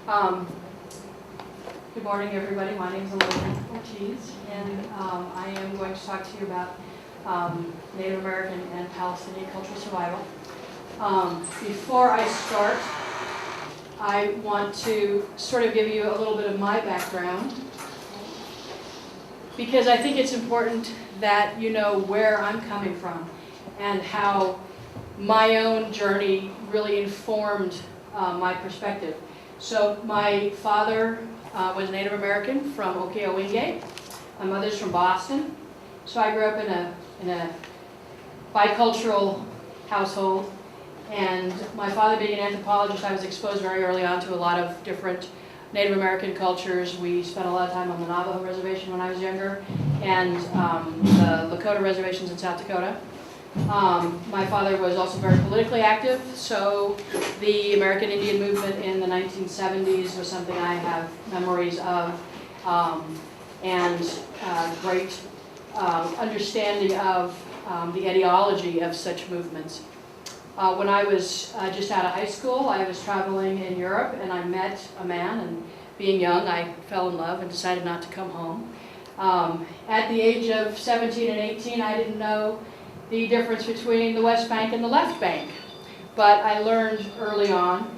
Um, Good morning, everybody. My name is Elena Ortiz, and I am going to talk to you about Native American and Palestinian cultural survival. Before I start, I want to sort of give you a little bit of my background, because I think it's important that you know where I'm coming from and how my own journey really informed my perspective. So my father was Native American from Okeo-Wingate. My mother's from Boston. So I grew up in a bicultural household. And my father being an anthropologist, I was exposed very early on to a lot of different Native American cultures. We spent a lot of time on the Navajo reservation when I was younger, and the Lakota reservations in South Dakota. My father was also very politically active, so the American Indian movement in the 1970s was something I have memories of, and great understanding of the ideology of such movements. When I was just out of high school, I was traveling in Europe, and I met a man, and being young, I fell in love and decided not to come home. At the age of 17 and 18, I didn't know the difference between the West Bank and the left bank, but I learned early on,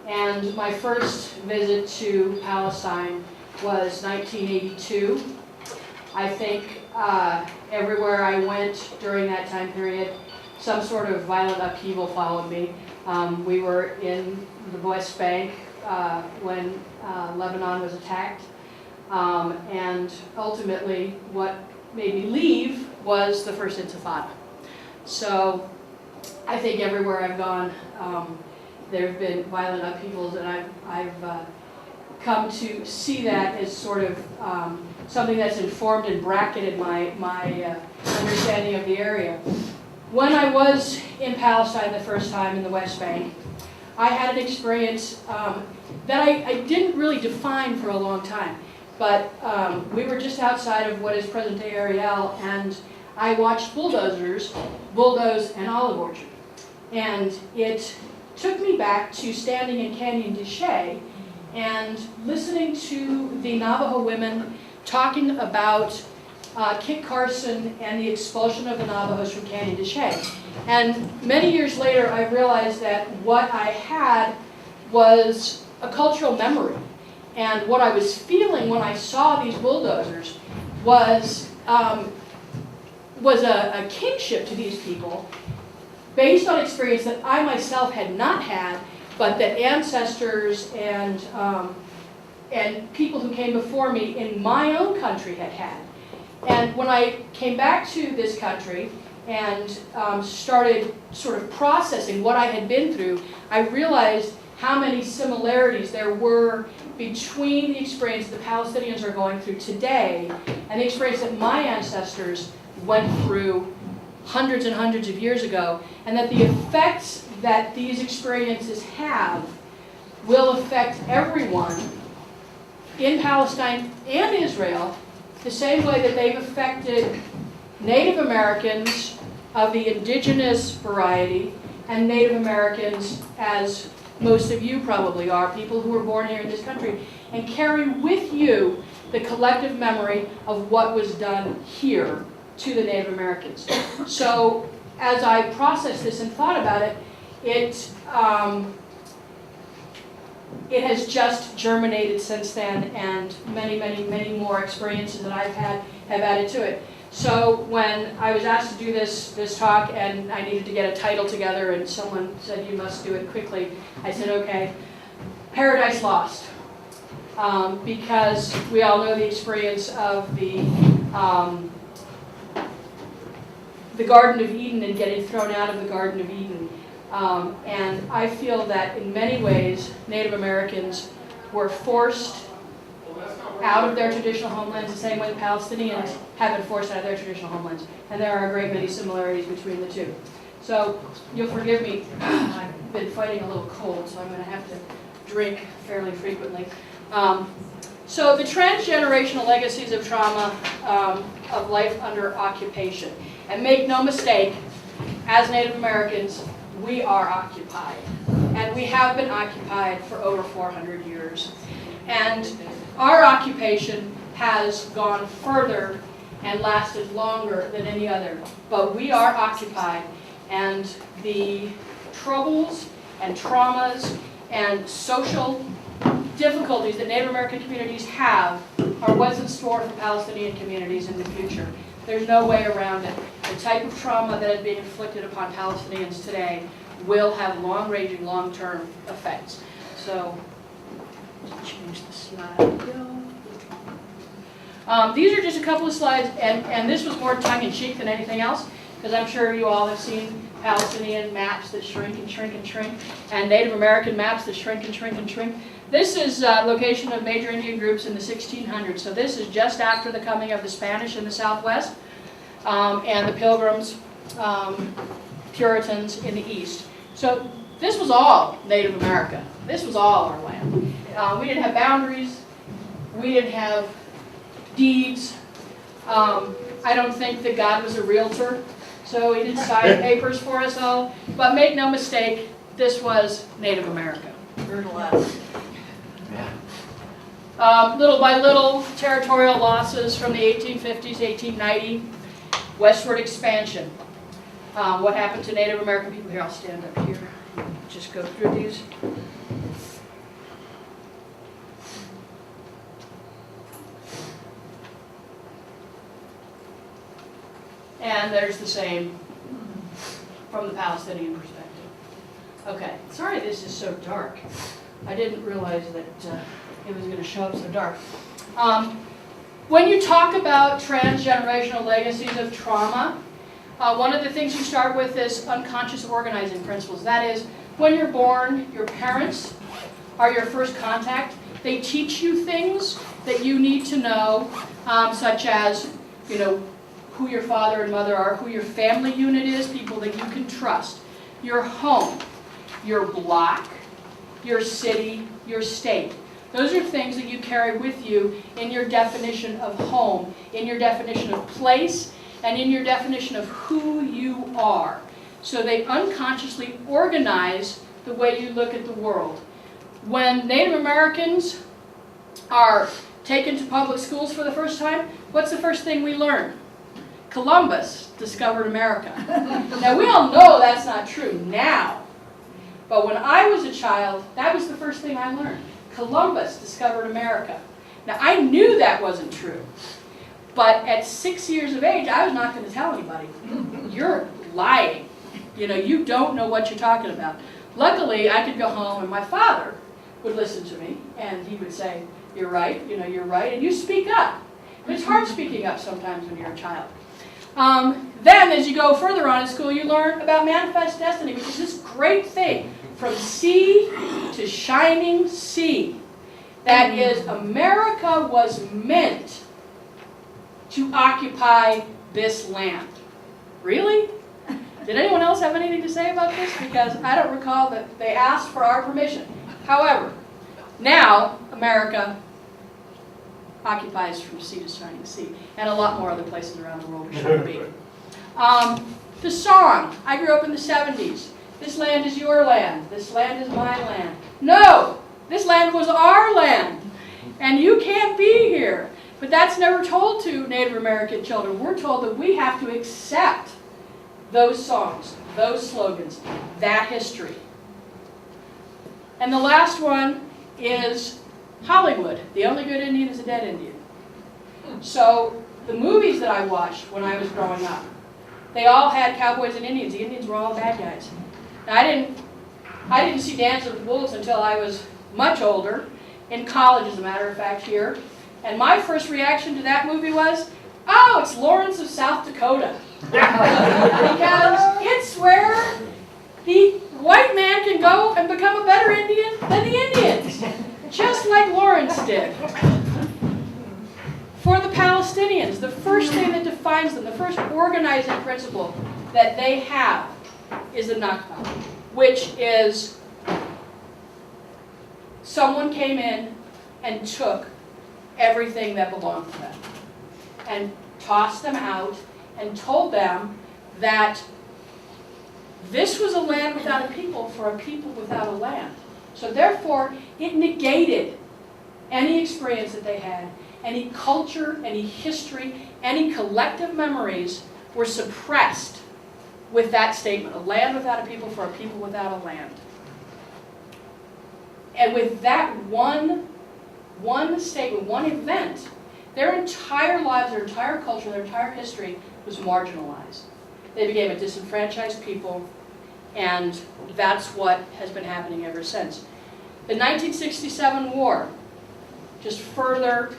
and my first visit to Palestine was 1982. I think everywhere I went during that time period, some sort of violent upheaval followed me. We were in the West Bank when Lebanon was attacked, and ultimately what made me leave was the First Intifada. So I think everywhere I've gone, there have been violent upheavals, and I've come to see that as sort of something that's informed and bracketed my understanding of the area. When I was in Palestine the first time in the West Bank, I had an experience that I didn't really define for a long time, but we were just outside of what is present-day Ariel, and I watched bulldozers bulldoze an olive orchard. And it took me back to standing in Canyon de Chelly and listening to the Navajo women talking about Kit Carson and the expulsion of the Navajos from Canyon de Chelly. And many years later, I realized that what I had was a cultural memory. And what I was feeling when I saw these bulldozers was a kinship to these people based on experience that I myself had not had, but that ancestors and people who came before me in my own country had had. And when I came back to this country and started sort of processing what I had been through, I realized how many similarities there were between the experience the Palestinians are going through today and the experience that my ancestors went through hundreds and hundreds of years ago, and that the effects that these experiences have will affect everyone in Palestine and Israel the same way that they've affected Native Americans of the indigenous variety and Native Americans, as most of you probably are, people who were born here in this country, and carry with you the collective memory of what was done here to the Native Americans. So as I processed this and thought about it, it has just germinated since then, and many, many, many more experiences that I've had have added to it. So when I was asked to do this talk, and I needed to get a title together, and someone said, "You must do it quickly," I said, "Okay, Paradise Lost." Because we all know the experience of the Garden of Eden and getting thrown out of the Garden of Eden. And I feel that in many ways, Native Americans were forced out of their traditional homelands the same way the Palestinians have been forced out of their traditional homelands. And there are a great many similarities between the two. So you'll forgive me, I've been fighting a little cold, so I'm going to have to drink fairly frequently. So the transgenerational legacies of trauma of life under occupation. And make no mistake, as Native Americans, we are occupied. And And we have been occupied for over 400 years. And our occupation has gone further and lasted longer than any other. But we are occupied, and the troubles and traumas and social difficulties that Native American communities have are what's in store for Palestinian communities in the future. There's no way around it. The type of trauma that is being inflicted upon Palestinians today will have long-ranging, long-term effects. So, change the slide. These are just a couple of slides, and this was more tongue-in-cheek than anything else, because I'm sure you all have seen Palestinian maps that shrink and shrink and shrink, and Native American maps that shrink and shrink and shrink. This is location of major Indian groups in the 1600s. So this is just after the coming of the Spanish in the Southwest, and the Pilgrims, Puritans in the East. So this was all Native America. This was all our land. We didn't have boundaries. We didn't have deeds. I don't think that God was a realtor, so he didn't sign papers for us all. But make no mistake, this was Native America. Little by little, territorial losses from the 1850s, 1890, westward expansion. What happened to Native American people? Here, I'll stand up here and just go through these. And there's the same from the Palestinian perspective. Okay, sorry this is so dark. I didn't realize that it was going to show up so dark. When you talk about transgenerational legacies of trauma, one of the things you start with is unconscious organizing principles. That is, when you're born, your parents are your first contact. They teach you things that you need to know, such as, who your father and mother are, who your family unit is, people that you can trust, your home, your block, your city, your state. Those are things that you carry with you in your definition of home, in your definition of place, and in your definition of who you are. So they unconsciously organize the way you look at the world. When Native Americans are taken to public schools for the first time, what's the first thing we learn? Columbus discovered America. Now we all know that's not true now, but when I was a child, that was the first thing I learned. Columbus discovered America. Now I knew that wasn't true, but at 6 years of age, I was not going to tell anybody. You're lying. You don't know what you're talking about. Luckily, I could go home and my father would listen to me and he would say, you're right, you're right, and you speak up. But it's hard speaking up sometimes when you're a child. Then, as you go further on in school, you learn about manifest destiny, which is this great thing, from sea to shining sea. That is, America was meant to occupy this land. Really? Did anyone else have anything to say about this? Because I don't recall that they asked for our permission. However, now America occupies from sea to shining sea, and a lot more other places around the world we shouldn't be. The song, I grew up in the 70s. This land is your land. This land is my land. No! This land was our land. And you can't be here. But that's never told to Native American children. We're told that we have to accept those songs, those slogans, that history. And the last one is Hollywood. The only good Indian is a dead Indian. So the movies that I watched when I was growing up, they all had cowboys and Indians. The Indians were all bad guys. Now, I didn't see Dance with the Wolves until I was much older, in college as a matter of fact here. And my first reaction to that movie was, oh, it's Lawrence of South Dakota. Because it's where the white man can go and become a better Indian than the Indians. Just like Lawrence did. For the Palestinians, the first thing that defines them, the first organizing principle that they have is the Nakba, which is someone came in and took everything that belonged to them and tossed them out and told them that This was a land without a people for a people without a land. So therefore, it negated any experience that they had, any culture, any history, any collective memories were suppressed with that statement. A land without a people for a people without a land. And with that one statement, one event, their entire lives, their entire culture, their entire history was marginalized. They became a disenfranchised people, and that's what has been happening ever since. The 1967 war just further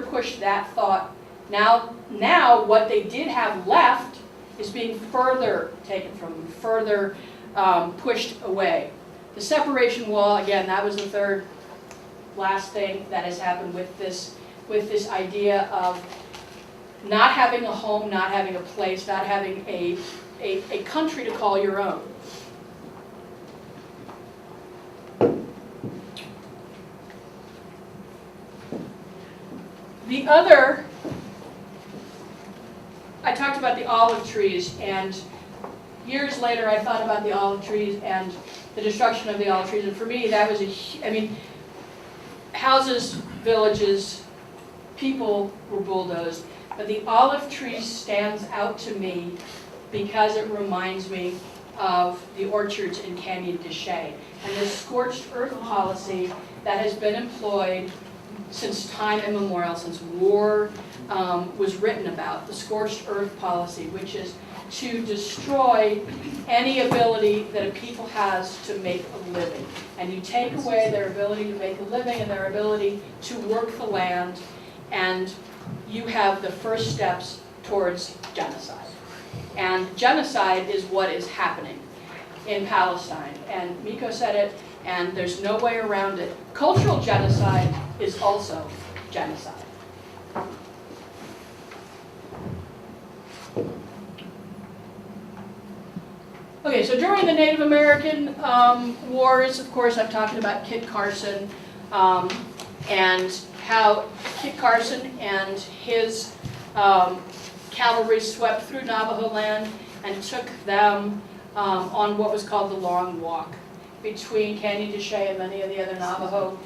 pushed that thought. Now what they did have left is being further taken from them, further pushed away. The separation wall, again, that was the third last thing that has happened with this idea of not having a home, not having a place, not having a country to call your own. The other, I talked about the olive trees, and years later I thought about the olive trees and the destruction of the olive trees, and for me that was houses, villages, people were bulldozed, but the olive tree stands out to me because it reminds me of the orchards in Canyon de Chelly and the scorched earth policy that has been employed since time immemorial, since war was written about, the scorched earth policy, which is to destroy any ability that a people has to make a living. And you take away their ability to make a living and their ability to work the land, and you have the first steps towards genocide. And genocide is what is happening in Palestine. And Miko said it, and there's no way around it. Cultural genocide is also genocide. Okay, so during the Native American wars, of course, I'm talking about Kit Carson and how Kit Carson and his cavalry swept through Navajo land and took them on what was called the Long Walk between Canyon de Chelly and many of the other Navajo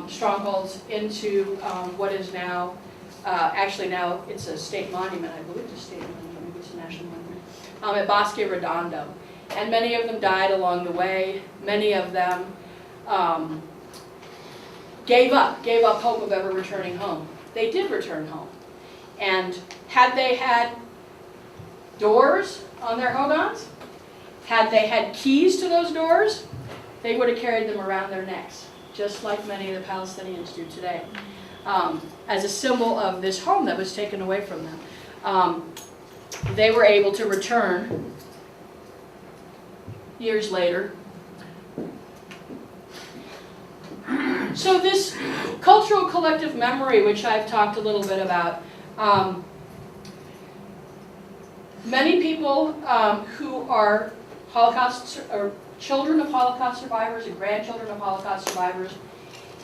strongholds into what is now, actually now it's a state monument, I believe it's a state monument, maybe it's a national monument, at Bosque Redondo. And many of them died along the way. Many of them gave up hope of ever returning home. They did return home. And had they had doors on their hogans, had they had keys to those doors, they would have carried them around their necks, just like many of the Palestinians do today, as a symbol of this home that was taken away from them. They were able to return years later. So this cultural collective memory, which I've talked a little bit about, many people who are Holocaust or children of Holocaust survivors and grandchildren of Holocaust survivors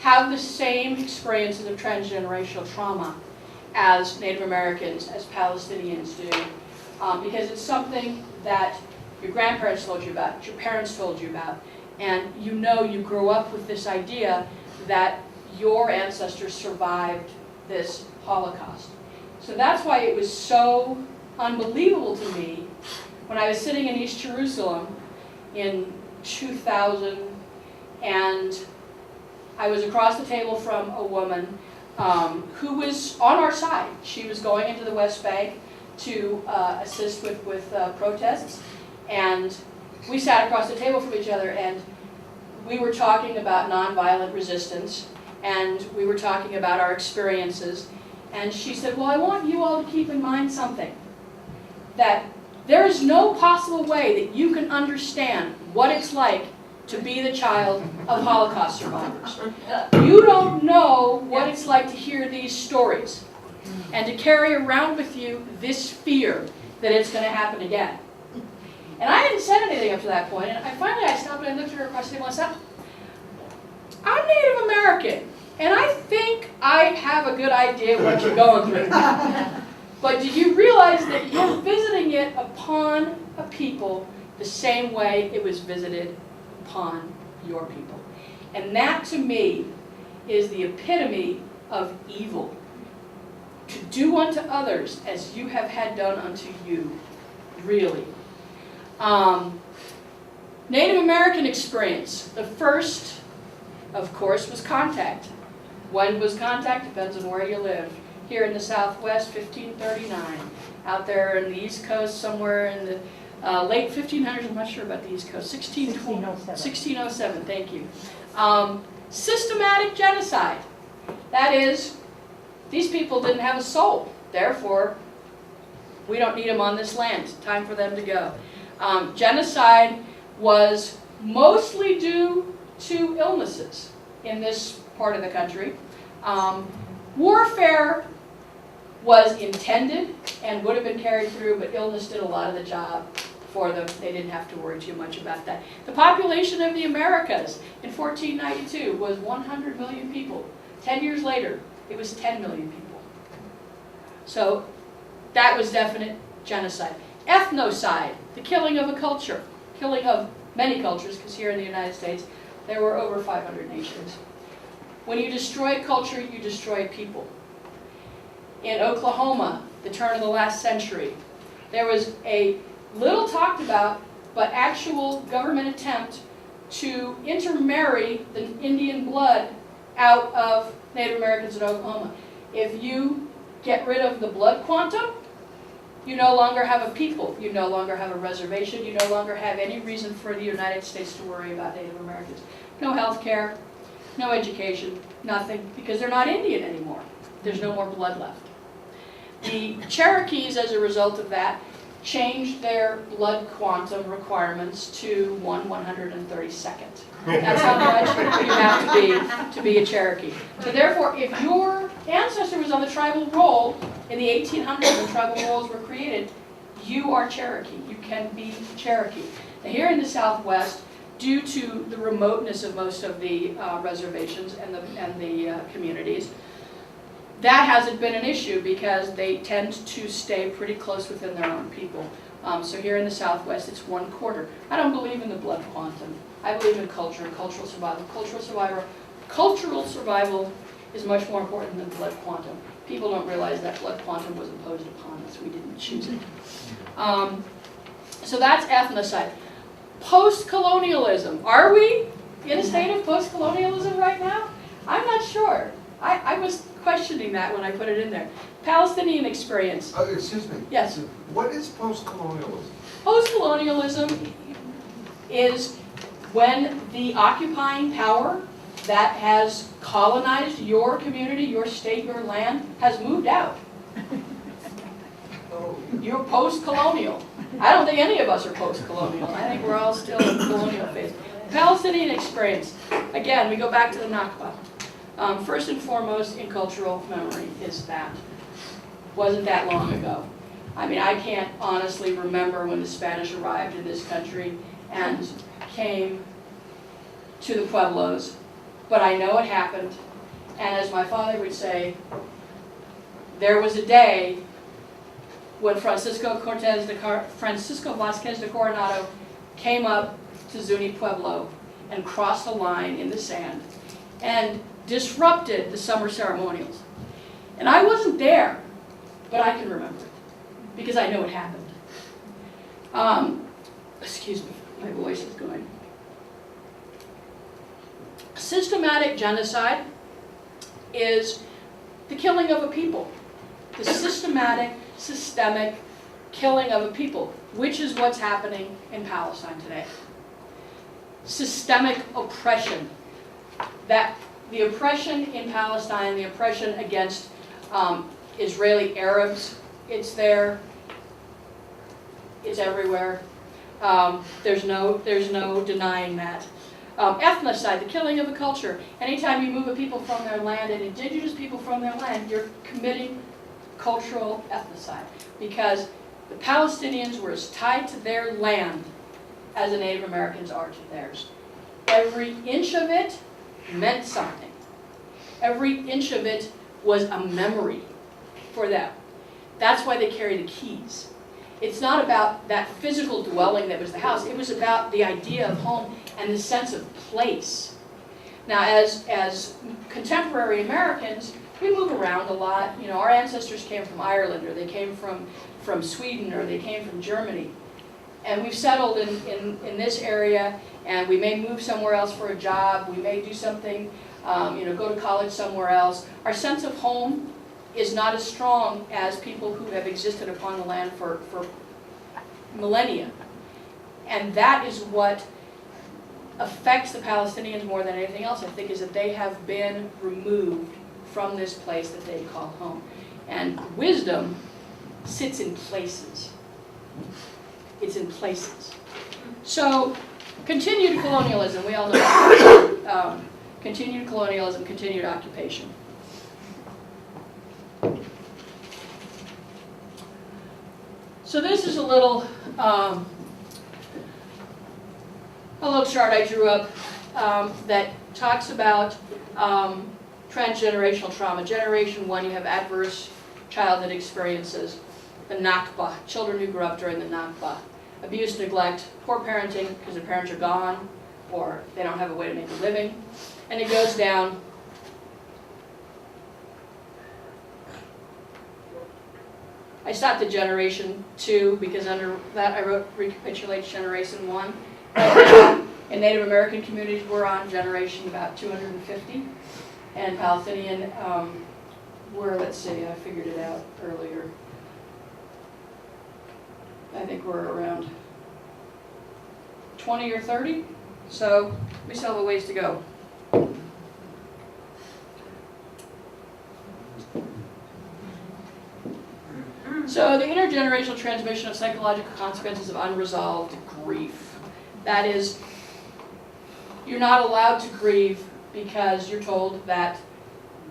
have the same experiences of transgenerational trauma as Native Americans, as Palestinians do, because it's something that your grandparents told you about, your parents told you about, and you know you grow up with this idea that your ancestors survived this Holocaust. So that's why it was so unbelievable to me when I was sitting in East Jerusalem in 2000, and I was across the table from a woman who was on our side. She was going into the West Bank to assist with protests, and we sat across the table from each other, and we were talking about nonviolent resistance, and we were talking about our experiences, and she said, well, I want you all to keep in mind something, that there is no possible way that you can understand what it's like to be the child of Holocaust survivors. You don't know what it's like to hear these stories and to carry around with you this fear that it's going to happen again. And I hadn't said anything up to that point, and finally I stopped and I looked at her across the table and I said, I'm Native American, and I think I have a good idea what you're going through. But do you realize that you're visiting it upon a people the same way it was visited upon your people. And that, to me, is the epitome of evil. To do unto others as you have had done unto you, really. Native American experience. The first, of course, was contact. When was contact? Depends on where you live. Here in the Southwest, 1539. Out there in the East Coast, somewhere in the late 1500s, I'm not sure about the East Coast, 1607, thank you. Systematic genocide. That is, these people didn't have a soul. Therefore, we don't need them on this land. Time for them to go. Genocide was mostly due to illnesses in this part of the country. Warfare was intended and would have been carried through, but illness did a lot of the job for them. They didn't have to worry too much about that. The population of the Americas in 1492 was 100 million people. 10 years later, it was 10 million people. So that was definite genocide. Ethnocide, the killing of a culture, killing of many cultures, because here in the United States, there were over 500 nations. When you destroy a culture, you destroy a people. In Oklahoma, the turn of the last century, there was a little talked about, but actual government attempt to intermarry the Indian blood out of Native Americans in Oklahoma. If you get rid of the blood quantum, you no longer have a people. You no longer have a reservation. You no longer have any reason for the United States to worry about Native Americans. No health care, no education, nothing, because they're not Indian anymore. There's no more blood left. The Cherokees, as a result of that, changed their blood quantum requirements to 1/132nd. That's how much you have to be a Cherokee. So therefore, if your ancestor was on the tribal roll in the 1800s when tribal rolls were created, you are Cherokee. You can be Cherokee. Now here in the Southwest, due to the remoteness of most of the reservations and the communities, that hasn't been an issue because they tend to stay pretty close within their own people. So here in the Southwest, it's 1/4. I don't believe in the blood quantum. I believe in culture and cultural survival. Cultural survival is much more important than blood quantum. People don't realize that blood quantum was imposed upon us. We didn't choose it. So that's ethnocide. Post-colonialism. Are we in a state of post-colonialism right now? I'm not sure. I was questioning that when I put it in there. Palestinian experience. Excuse me. Yes. What is post-colonialism? Post-colonialism is when the occupying power that has colonized your community, your state, your land, has moved out. You're post-colonial. I don't think any of us are post-colonial. I think we're all still in the colonial phase. Palestinian experience. Again, we go back to the Nakba. First and foremost in cultural memory is that. Wasn't that long ago. I mean, I can't honestly remember when the Spanish arrived in this country and came to the Pueblos, but I know it happened. And as my father would say, there was a day when Francisco Vasquez de Coronado came up to Zuni Pueblo and crossed a line in the sand and disrupted the summer ceremonials. And I wasn't there, but I can remember it because I know it happened. Excuse me, my voice is going. Systematic genocide is the killing of a people. The systemic killing of a people, which is what's happening in Palestine today. Systemic oppression. That the oppression in Palestine, the oppression against Israeli Arabs, it's there. It's everywhere. There's no denying that. Ethnocide, the killing of a culture. Anytime you move a people from their land, and indigenous people from their land, you're committing cultural ethnocide. Because the Palestinians were as tied to their land as the Native Americans are to theirs. Every inch of it meant something. Every inch of it was a memory for them. That's why they carry the keys. it's not about that physical dwelling that was the house. It was about the idea of home and the sense of place. Now, as contemporary Americans, we move around a lot. You know, our ancestors came from Ireland, or they came from Sweden, or they came from Germany. And we've settled in this area, and we may move somewhere else for a job. We may do something, you know, go to college somewhere else. Our sense of home is not as strong as people who have existed upon the land for millennia. And that is what affects the Palestinians more than anything else, I think, is that they have been removed from this place that they call home. And wisdom sits in places. It's in places. So, continued colonialism, we all know that. Continued colonialism, continued occupation. So this is a little chart I drew up that talks about transgenerational trauma. Generation 1, you have adverse childhood experiences. The Nakba, children who grew up during the Nakba. Abuse, neglect, poor parenting because their parents are gone or they don't have a way to make a living. And it goes down. I stopped at Generation 2 because under that I wrote recapitulates Generation 1. In Native American communities, we're on generation about 250. And Palestinian, we're, let's see, I figured it out earlier. I think we're around 20 or 30. So we still have a ways to go. So the intergenerational transmission of psychological consequences of unresolved grief. That is, you're not allowed to grieve because you're told that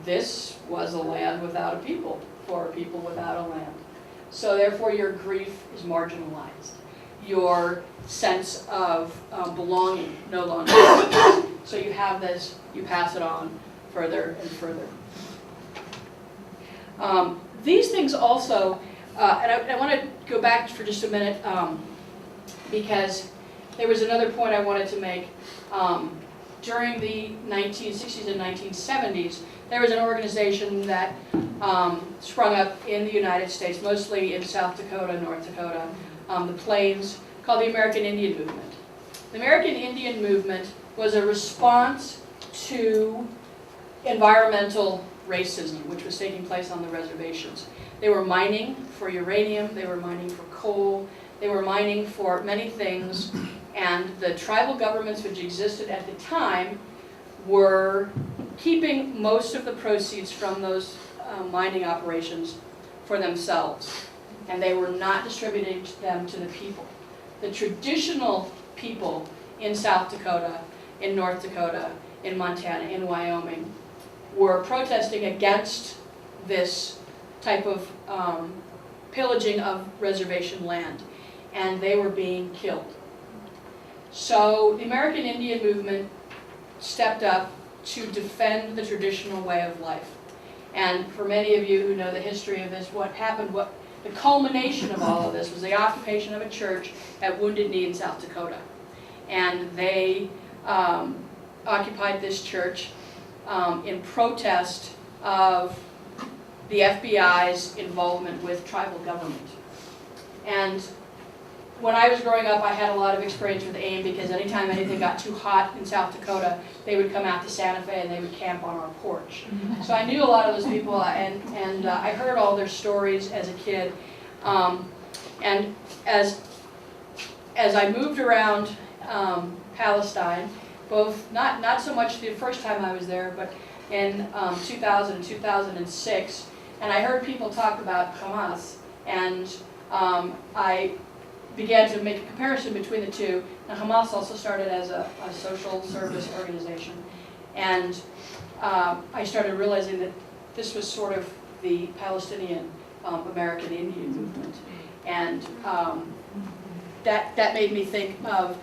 this was a land without a people, for a people without a land. So therefore your grief is marginalized. Your sense of belonging no longer exists. So you have this, you pass it on further and further. These things also, and I want to go back for just a minute because there was another point I wanted to make. During the 1960s and 1970s, there was an organization that sprung up in the United States, mostly in South Dakota, North Dakota, the Plains, called the American Indian Movement. The American Indian Movement was a response to environmental racism, which was taking place on the reservations. They were mining for uranium, they were mining for coal, they were mining for many things, and the tribal governments which existed at the time were keeping most of the proceeds from those mining operations for themselves, and they were not distributing them to the people. The traditional people in South Dakota, in North Dakota, in Montana, in Wyoming, were protesting against this type of pillaging of reservation land, and they were being killed. So the American Indian Movement stepped up to defend the traditional way of life. And for many of you who know the history of this, what happened, the culmination of all of this was the occupation of a church at Wounded Knee in South Dakota. And they occupied this church in protest of the FBI's involvement with tribal government. And when I was growing up, I had a lot of experience with AIM because anytime anything got too hot in South Dakota, they would come out to Santa Fe and they would camp on our porch. So I knew a lot of those people, and I heard all their stories as a kid. And as I moved around Palestine, both not so much the first time I was there, but in 2000 and 2006, and I heard people talk about Hamas, and I began to make a comparison between the two. Now, Hamas also started as a social service organization, and I started realizing that this was sort of the Palestinian American Indian movement, and that made me think of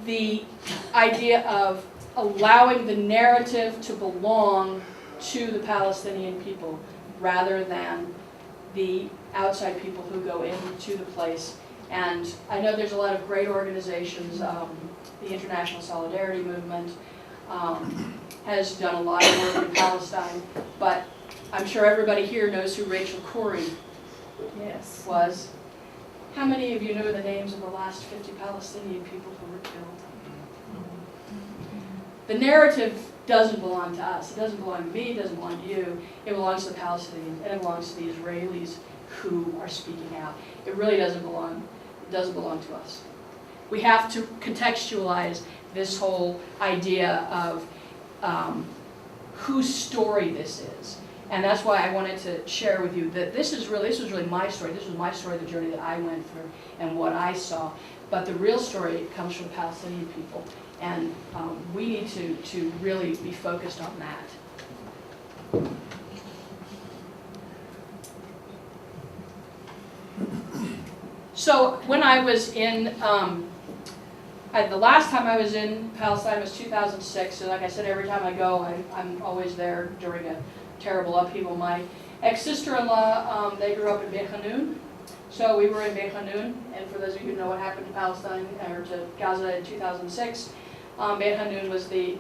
the idea of allowing the narrative to belong to the Palestinian people rather than the outside people who go into the place. And I know there's a lot of great organizations. The International Solidarity Movement has done a lot of work in Palestine, but I'm sure everybody here knows who Rachel Corrie was. How many of you know the names of the last 50 Palestinian people who were killed? The narrative doesn't belong to us. It doesn't belong to me. It doesn't belong to you. It belongs to the Palestinians, and it belongs to the Israelis who are speaking out. It really doesn't belong. It doesn't belong to us. We have to contextualize this whole idea of whose story this is. And that's why I wanted to share with you that this was really my story. This was my story, the journey that I went through and what I saw. But the real story comes from Palestinian people. And we need to really be focused on that. So when I was in, the last time I was in Palestine was 2006. So like I said, every time I go, I'm always there during a terrible upheaval. My ex-sister-in-law, they grew up in Beit Hanun. So we were in Beit Hanun, and for those of you who know what happened to Palestine, or to Gaza in 2006, Beit Hanun was the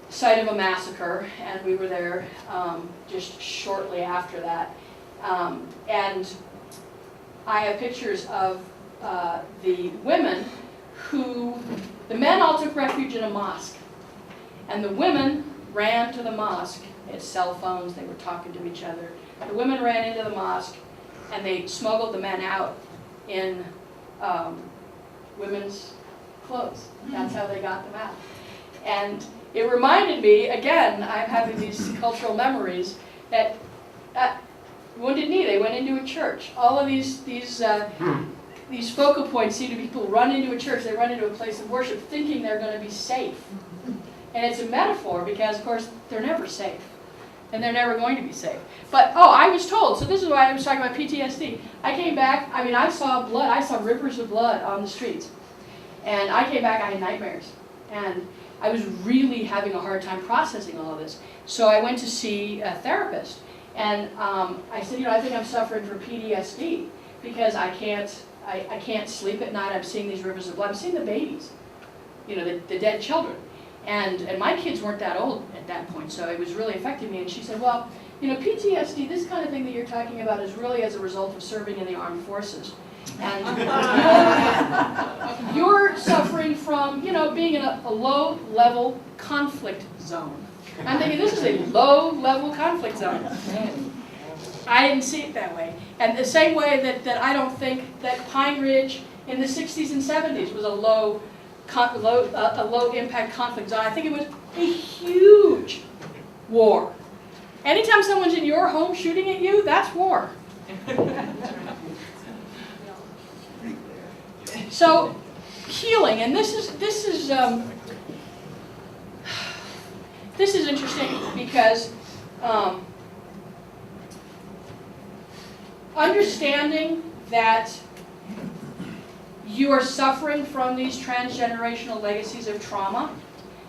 site of a massacre, and we were there just shortly after that. And I have pictures of the women who, the men all took refuge in a mosque, and the women ran to the mosque. They had cell phones, they were talking to each other. The women ran into the mosque, and they smuggled the men out in women's clothes. That's how they got them out. And it reminded me, again, I'm having these cultural memories, that Wounded Knee, they went into a church. All of these focal points seem to be people run into a church, they run into a place of worship thinking they're going to be safe. And it's a metaphor because, of course, they're never safe. And they're never going to be safe. But, I was told, so this is why I was talking about PTSD. I came back, I saw blood, I saw rivers of blood on the streets. And I came back, I had nightmares. And I was really having a hard time processing all of this. So I went to see a therapist. And I said, I think I'm suffering from PTSD because I can't sleep at night. I'm seeing these rivers of blood. I'm seeing the babies, the dead children. And my kids weren't that old at that point, so it was really affecting me. And she said, well, PTSD, this kind of thing that you're talking about is really as a result of serving in the armed forces. And you're suffering from, being in a low-level conflict zone. I'm thinking, this is a low-level conflict zone. I didn't see it that way. And the same way that I don't think that Pine Ridge in the 60s and 70s was a low impact conflict zone. I think it was a huge war. Anytime someone's in your home shooting at you, that's war. So healing, and this is interesting because understanding that you are suffering from these transgenerational legacies of trauma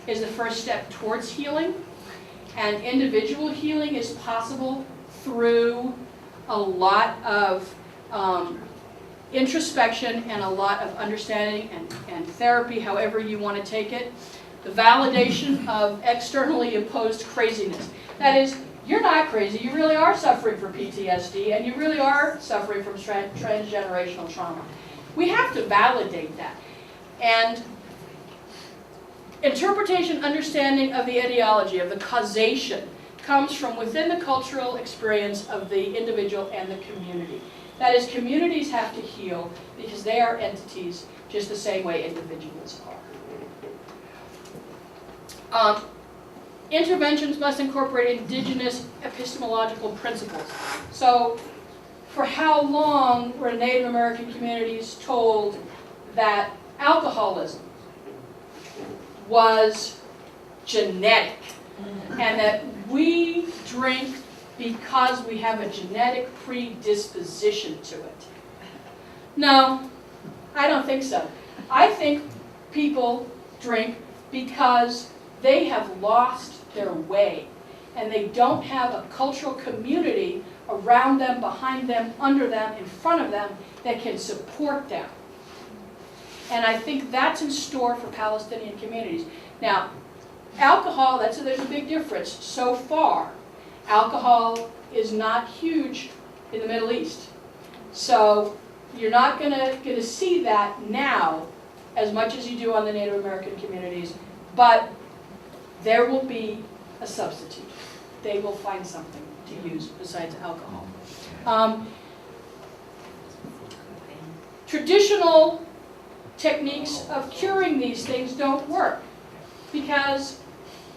is the first step towards healing. And individual healing is possible through a lot of introspection and a lot of understanding and therapy, however you want to take it. The validation of externally imposed craziness. That is, you're not crazy, you really are suffering from PTSD, and you really are suffering from transgenerational trauma. We have to validate that. And interpretation, understanding of the etiology, of the causation, comes from within the cultural experience of the individual and the community. That is, communities have to heal because they are entities just the same way individuals are. Interventions must incorporate indigenous epistemological principles. So, for how long were Native American communities told that alcoholism was genetic and that we drink because we have a genetic predisposition to it? No, I don't think so. I think people drink because they have lost their way. and they don't have a cultural community around them, behind them, under them, in front of them, that can support them. And I think that's in store for Palestinian communities. Now, alcohol, there's a big difference. So far, alcohol is not huge in the Middle East. So you're not gonna see that now as much as you do on the Native American communities, but there will be a substitute. They will find something to use besides alcohol. Traditional techniques of curing these things don't work because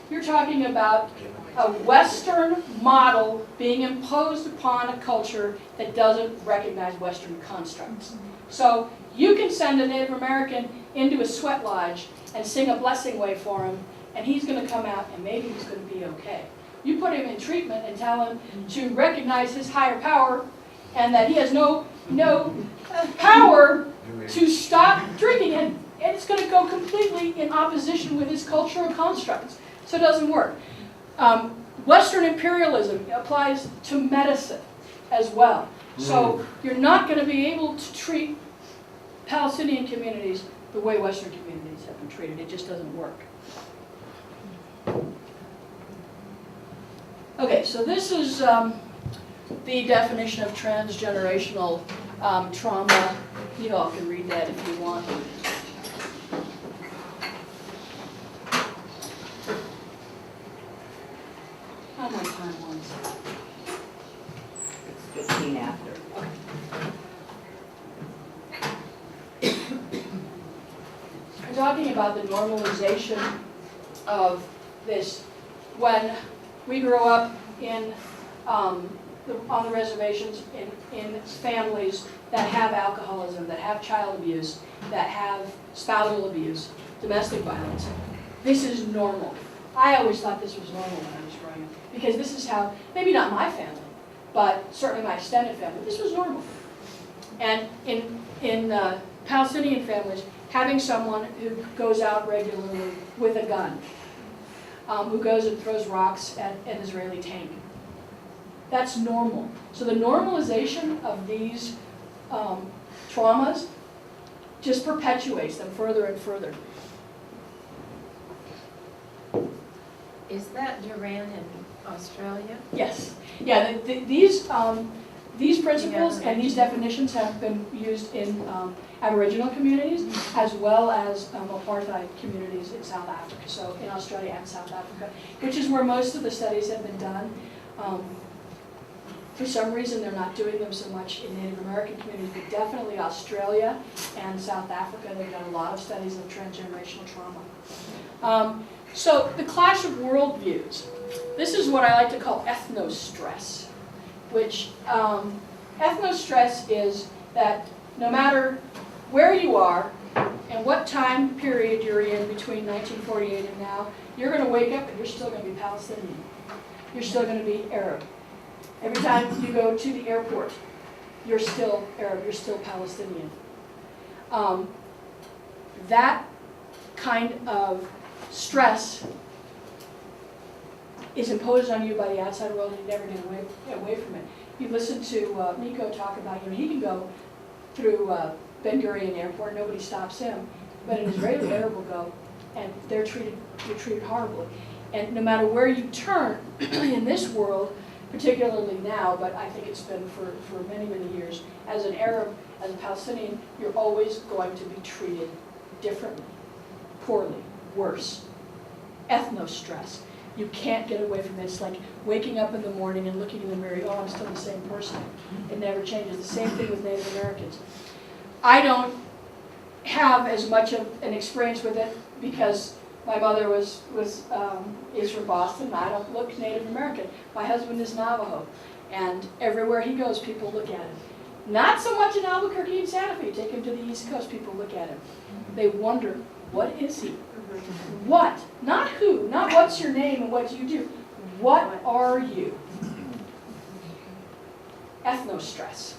you're talking about a Western model being imposed upon a culture that doesn't recognize Western constructs. So you can send a Native American into a sweat lodge and sing a blessing way for him, and he's going to come out and maybe he's going to be okay. You put him in treatment and tell him to recognize his higher power and that he has no power to stop drinking, and it's going to go completely in opposition with his cultural constructs. So it doesn't work. Western imperialism applies to medicine as well. So you're not going to be able to treat Palestinian communities the way Western communities have been treated. It just doesn't work. Okay, so this is the definition of transgenerational trauma. You all can read that if you want. How much time was It's 15 after. We're talking about the normalization of this. When we grow up in on the reservations in families that have alcoholism, that have child abuse, that have spousal abuse, domestic violence, this is normal. I always thought this was normal when I was growing up because this is how, maybe not my family, but certainly my extended family, this was normal. And in Palestinian families, having someone who goes out regularly with a gun, who goes and throws rocks at an Israeli tank, that's normal. So the normalization of these traumas just perpetuates them further and further. Is that Duran in Australia? Yes. Yeah, these principles and these definitions have been used in Aboriginal communities as well as apartheid communities in South Africa, so in Australia and South Africa, which is where most of the studies have been done. For some reason, they're not doing them so much in Native American communities, but definitely Australia and South Africa, they've done a lot of studies of transgenerational trauma. So the clash of worldviews. This is what I like to call ethnostress, which ethnostress is that no matter where you are and what time period you're in between 1948 and now, you're going to wake up and you're still going to be Palestinian. You're still going to be Arab. Every time you go to the airport, you're still Arab, you're still Palestinian. That kind of stress is imposed on you by the outside world and you never get away from it. You listen to Nico talk about, he can go through Ben Gurion Airport, nobody stops him, but an Israeli Arab will go and they're treated horribly. And no matter where you turn in this world, particularly now, but I think it's been for many, many years, as an Arab, as a Palestinian, you're always going to be treated differently, poorly, worse. Ethnostress. You can't get away from it. It's like waking up in the morning and looking in the mirror, oh, I'm still the same person. It never changes. The same thing with Native Americans. I don't have as much of an experience with it because my mother is from Boston. I don't look Native American. My husband is Navajo. And everywhere he goes, people look at him. Not so much in Albuquerque and Santa Fe. Take him to the East Coast, people look at him. They wonder, what is he? What? Not who. Not what's your name and what do you do. What are you? Ethnostress.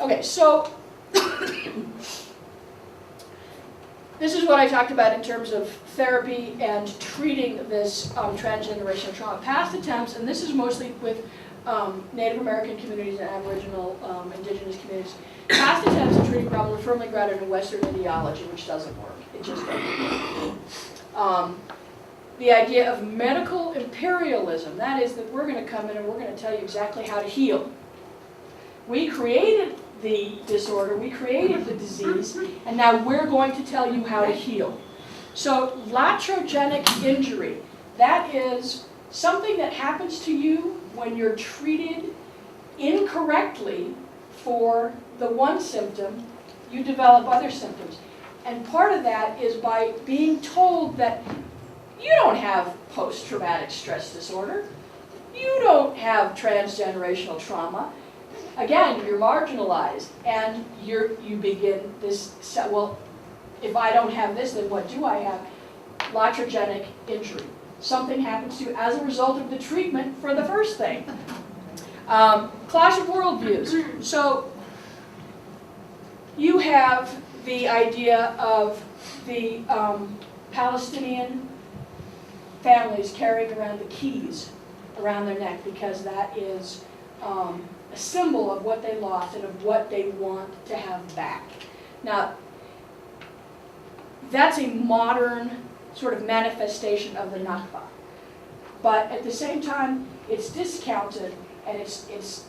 Okay, so this is what I talked about in terms of therapy and treating this transgenerational trauma. Past attempts, and this is mostly with Native American communities and Aboriginal indigenous communities, past attempts at treating problems are firmly grounded in Western ideology, which doesn't work. It just doesn't work. The idea of medical imperialism, that is that we're going to come in and we're going to tell you exactly how to heal. We created the disorder, we created the disease, and now we're going to tell you how to heal. So iatrogenic injury, that is something that happens to you when you're treated incorrectly for the one symptom, you develop other symptoms. And part of that is by being told that you don't have post-traumatic stress disorder, you don't have transgenerational trauma. Again, you're marginalized, and you begin this, well, if I don't have this, then what do I have? Iatrogenic injury. Something happens to you as a result of the treatment for the first thing. Clash of worldviews. So you have the idea of the Palestinian families carrying around the keys around their neck because that is a symbol of what they lost and of what they want to have back. Now, that's a modern sort of manifestation of the Nakba. But at the same time, it's discounted and it's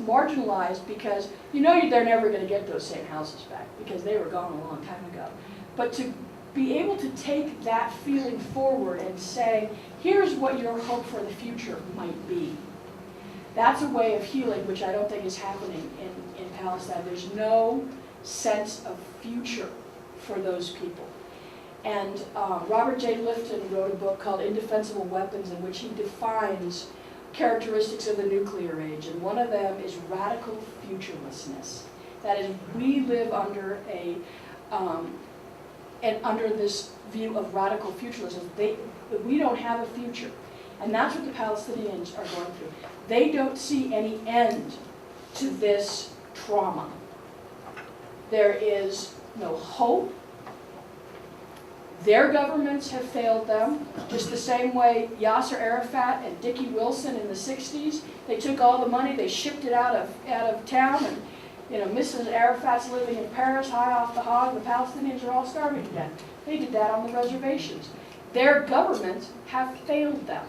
marginalized because you know they're never going to get those same houses back because they were gone a long time ago. But to be able to take that feeling forward and say, here's what your hope for the future might be. That's a way of healing which I don't think is happening in Palestine. There's no sense of future for those people. And Robert J. Lifton wrote a book called Indefensible Weapons in which he defines characteristics of the nuclear age. And one of them is radical futurelessness. That is, we live under under this view of radical futuralism. We don't have a future. And that's what the Palestinians are going through. They don't see any end to this trauma. There is no hope. Their governments have failed them, just the same way Yasser Arafat and Dickie Wilson in the 60s, they took all the money, they shipped it out of town, and Mrs. Arafat's living in Paris, high off the hog, the Palestinians are all starving to death. They did that on the reservations. Their governments have failed them.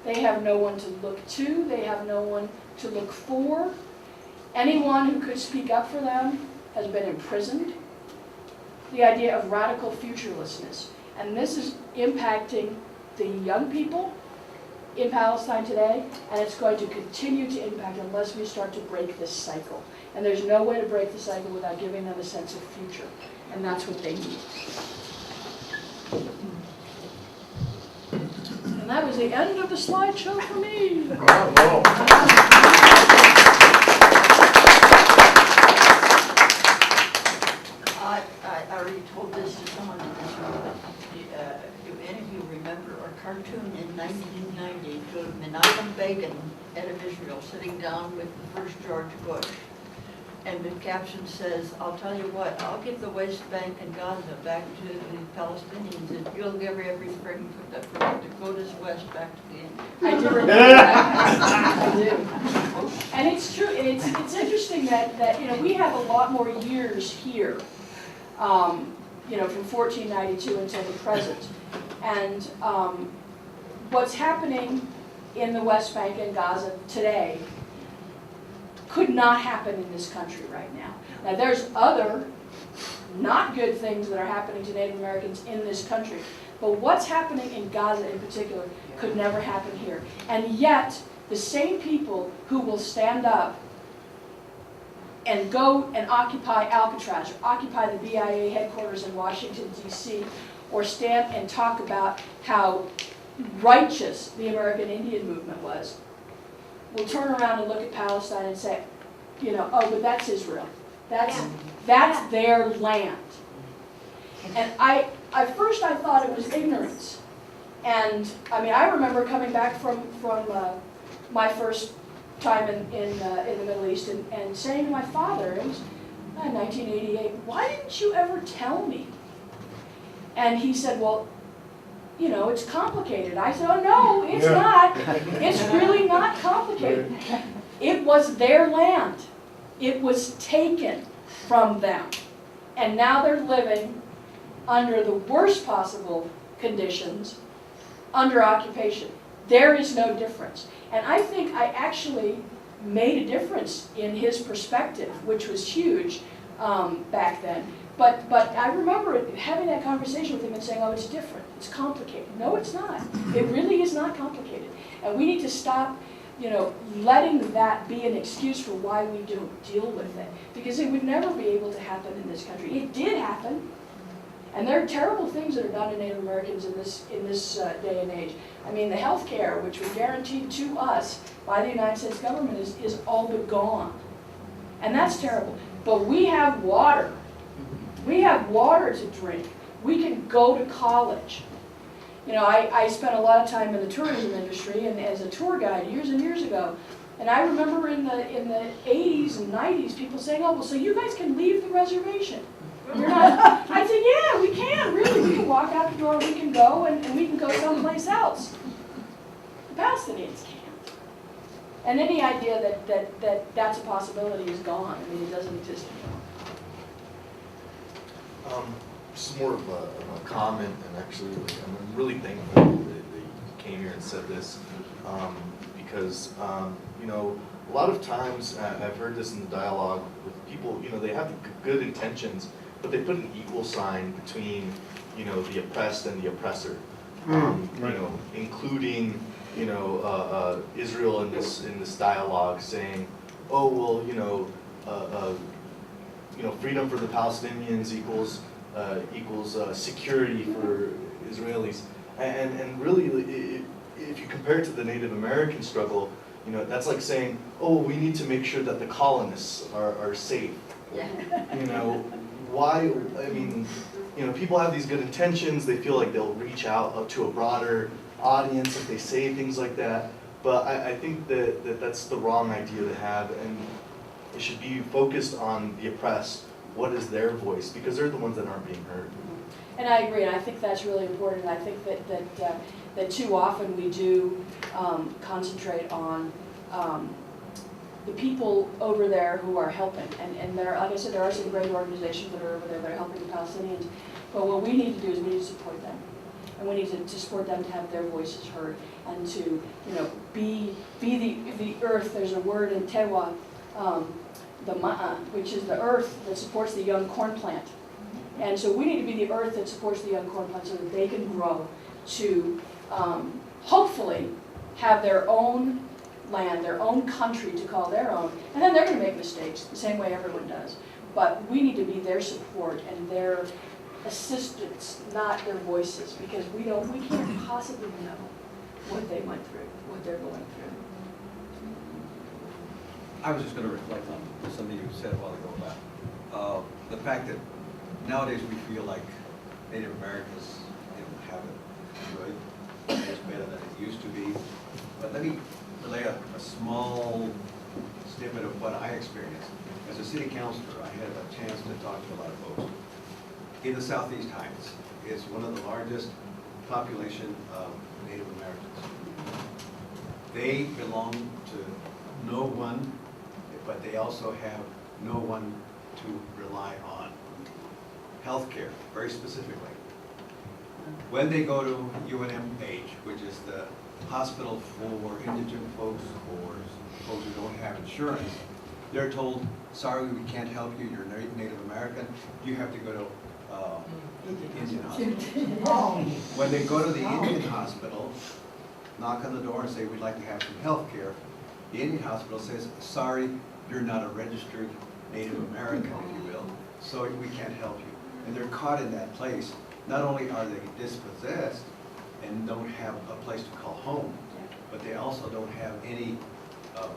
They have no one to look to, they have no one to look for. Anyone who could speak up for them has been imprisoned. The idea of radical futurelessness. And this is impacting the young people in Palestine today, and it's going to continue to impact unless we start to break this cycle. And there's no way to break the cycle without giving them a sense of future. And that's what they need. And that was the end of the slideshow for me. Bravo. I already told this to someone in this room. Do any of you remember a cartoon in 1990 showed Menachem Begin, head of Israel, sitting down with the first George Bush? And the caption says, I'll tell you what, I'll give the West Bank and Gaza back to the Palestinians and you'll give everything from the Dakotas west back to the Indians. I do remember that. I do. And it's true, and it's interesting that we have a lot more years here, from 1492 until the present. And what's happening in the West Bank and Gaza today could not happen in this country right now. Now there's other not good things that are happening to Native Americans in this country, but what's happening in Gaza in particular could never happen here. And yet, the same people who will stand up and go and occupy Alcatraz, or occupy the BIA headquarters in Washington, D.C., or stand and talk about how righteous the American Indian movement was, will turn around and look at Palestine and say, oh, but that's Israel. That's their land. And at first I thought it was ignorance. And I remember coming back from my first time in the Middle East and saying to my father, it was 1988, why didn't you ever tell me? And he said, well, you know, it's complicated. I said, oh, no, it's not. It's really not complicated. It was their land. It was taken from them. And now they're living under the worst possible conditions, under occupation. There is no difference. And I think I actually made a difference in his perspective, which was huge back then. But I remember having that conversation with him and saying, oh, it's different, it's complicated. No, it's not. It really is not complicated. And we need to stop, you know, letting that be an excuse for why we don't deal with it. Because it would never be able to happen in this country. It did happen. And there are terrible things that are done to Native Americans in this day and age. I mean, the health care, which was guaranteed to us by the United States government, is all but gone. And that's terrible. But we have water. We have water to drink. We can go to college. You know, I spent a lot of time in the tourism industry and as a tour guide years and years ago. And I remember in the 80s and 90s, people saying, oh, well, so you guys can leave the reservation. You're not. I said, yeah, we can, really. We can walk out the door, we can go, and we can go someplace else. The Palestinians can't. And any idea that that's a possibility is gone. I mean, it doesn't exist anymore. Just more of a comment, and actually, I'm really thankful that you came here and said this, because, you know, a lot of times, I've heard this in the dialogue with people, you know, they have good intentions, but they put an equal sign between, you know, the oppressed and the oppressor. You know, including, you know, Israel in this dialogue, saying, oh, well, you know, freedom for the Palestinians equals security for Israelis, and really, if you compare it to the Native American struggle, you know, that's like saying, oh, we need to make sure that the colonists are safe. Yeah. You know, why? I mean, you know, people have these good intentions. They feel like they'll reach out to a broader audience if they say things like that. But I think that's the wrong idea to have, and it should be focused on the oppressed. What is their voice? Because they're the ones that aren't being heard. And I agree, and I think that's really important. I think that too often we do concentrate on the people over there who are helping. And there, like I said, there are some great organizations that are over there that are helping the Palestinians. But what we need to do is we need to support them. And we need to support them to have their voices heard and to, you know, be the earth. There's a word in Tewa, the ma'a, which is the earth that supports the young corn plant. And so we need to be the earth that supports the young corn plant so that they can grow to hopefully have their own land, their own country to call their own. And then they're going to make mistakes the same way everyone does. But we need to be their support and their assistance, not their voices, because we can't possibly know what they went through, what they're going through. I was just going to reflect on something you said a while ago about the fact that nowadays we feel like Native Americans, you know, have it good, it's better than it used to be. But let me relay a small snippet of what I experienced. As a city councilor, I had a chance to talk to a lot of folks. In the Southeast Heights is one of the largest population of Native Americans. They belong to no one, but they also have no one to rely on. Healthcare, very specifically. When they go to UNMH, which is the hospital for indigent folks or folks who don't have insurance, they're told, sorry, we can't help you, you're Native American, you have to go to Indian hospital. When they go to the Indian hospital, knock on the door and say, we'd like to have some health care, the Indian hospital says, sorry, you're not a registered Native American, if you will, so we can't help you. And they're caught in that place. Not only are they dispossessed and don't have a place to call home, but they also don't have any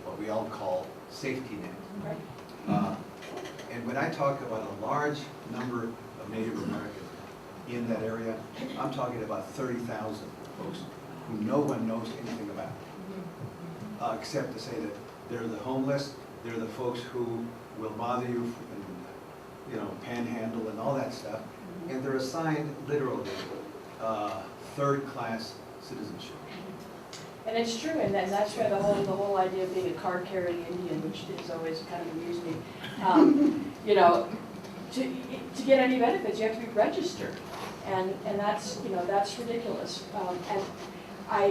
what we all call safety net. And when I talk about a large number of Native Americans in that area, I'm talking about 30,000 folks who no one knows anything about, except to say that they're the homeless, they're the folks who will bother you and, you know, panhandle and all that stuff, and they're assigned literally third-class citizenship. And it's true, and that's why the whole idea of being a card-carrying Indian, which has always kind of amused me. You know, to get any benefits, you have to be registered, and that's, you know, that's ridiculous. And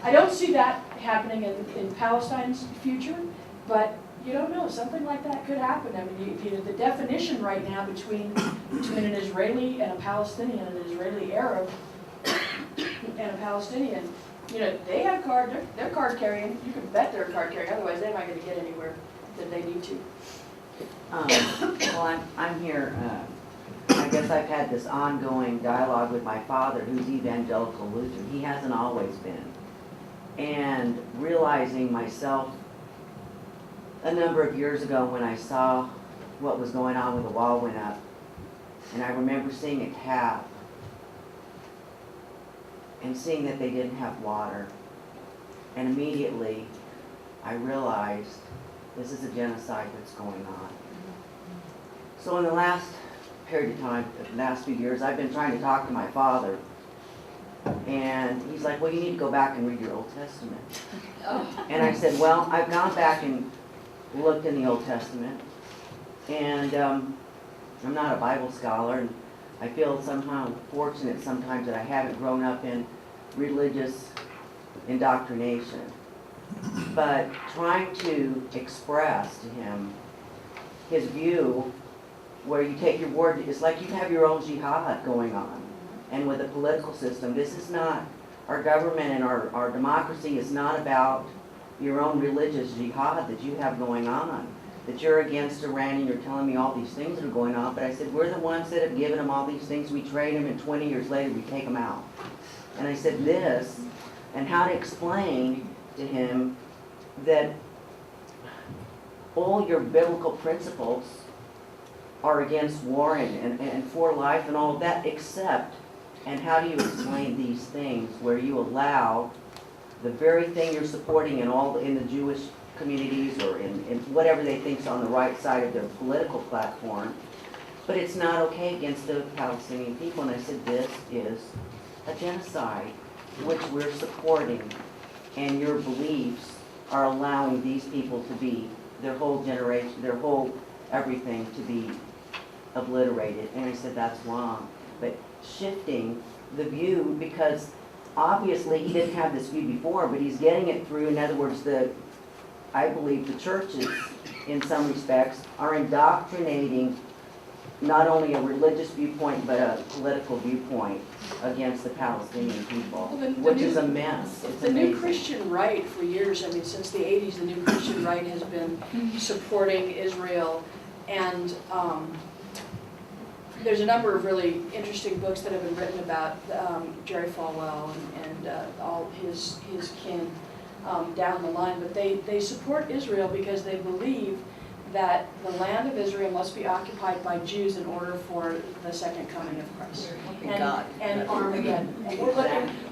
I don't see that happening in Palestine's future, but you don't know, something like that could happen. I mean, you know, the definition right now between an Israeli and a Palestinian, an Israeli Arab and a Palestinian, you know, they have they're card carrying. You can bet they're card carrying. Otherwise, they're not going to get anywhere that they need to. Well, I'm here, I guess I've had this ongoing dialogue with my father, who's evangelical Lutheran. He hasn't always been. And realizing myself a number of years ago when I saw what was going on when the wall went up, and I remember seeing a calf and seeing that they didn't have water. And immediately I realized this is a genocide that's going on. So in the last period of time, the last few years, I've been trying to talk to my father. And he's like, well, you need to go back and read your Old Testament. And I said, well, I've gone back and looked in the Old Testament. And I'm not a Bible scholar, and I feel somehow fortunate sometimes that I haven't grown up in religious indoctrination. But trying to express to him his view, where you take your word, it's like you have your own jihad going on. And with the political system, this is not, our government and our democracy is not about your own religious jihad that you have going on. That you're against Iran and you're telling me all these things that are going on, but I said, we're the ones that have given them all these things, we trade them, and 20 years later we take them out. And I said this, and how to explain to him that all your biblical principles are against war and for life and all of that, except, and how do you explain these things where you allow the very thing you're supporting in the Jewish communities or in whatever they think is on the right side of their political platform, but it's not okay against the Palestinian people. And I said, this is a genocide which we're supporting, and your beliefs are allowing these people to be, their whole generation, their whole everything to be obliterated. And I said, that's wrong. But shifting the view, because obviously he didn't have this view before, but he's getting it through, in other words, I believe the churches, in some respects, are indoctrinating not only a religious viewpoint, but a political viewpoint against the Palestinian people, Well, which is a mess. It's The new amazing. Christian right for years, I mean, since the 80s, the new Christian right has been supporting Israel. And there's a number of really interesting books that have been written about Jerry Falwell and all his kin down the line. But they support Israel because they believe that the land of Israel must be occupied by Jews in order for the second coming of Christ. And Armageddon. And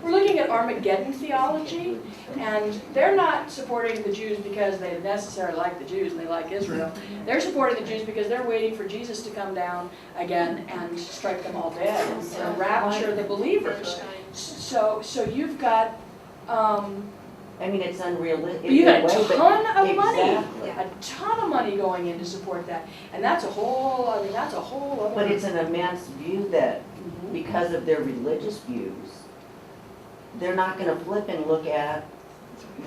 we're looking at Armageddon theology, and they're not supporting the Jews because they necessarily like the Jews and they like Israel. They're supporting the Jews because they're waiting for Jesus to come down again and strike them all dead and rapture the believers. So you've got I mean, it's unrealistic. you got a ton of money, Exactly. a ton of money going in to support that, and that's a whole other. But it's an immense view that, Mhm. because of their religious views, they're not going to flip and look at